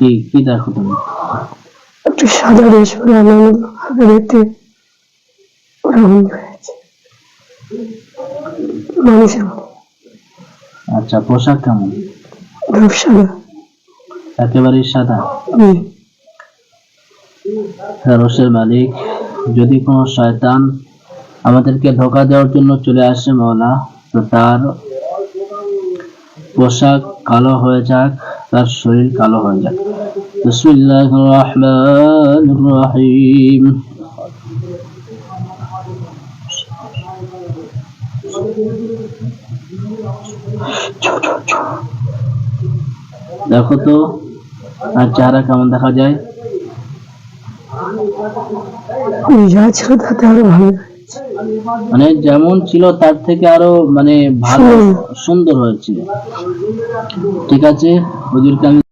কি কি দেখো তুমি? একটু সাদা ড্রেস পরে আমার হাতে দেখতে ওরকম হয়েছে মানুষের মতো। আচ্ছা, পোশাক কেমন? ধূপ সাদা। একেবারেই সাদা। হুম। রসের মালিক, যদি কোনো শয়তান আমাদেরকে ধোঁকা দেওয়ার জন্য চলে আসে মাওলা, তো তার পোশাক কালো হয়ে যাক, তার শরীর কালো হয়ে যাক। বিসমিল্লাহির রহমানির রহিম। দেখো তো আর চেহারা কেমন দেখা যায়? যা ছিল তাতে আরো ভালো হয়েছে। মানে যেমন ছিল তার থেকে আরো মানে ভালো, সুন্দর হয়েছে। ঠিক আছে, হুজুরকে আমি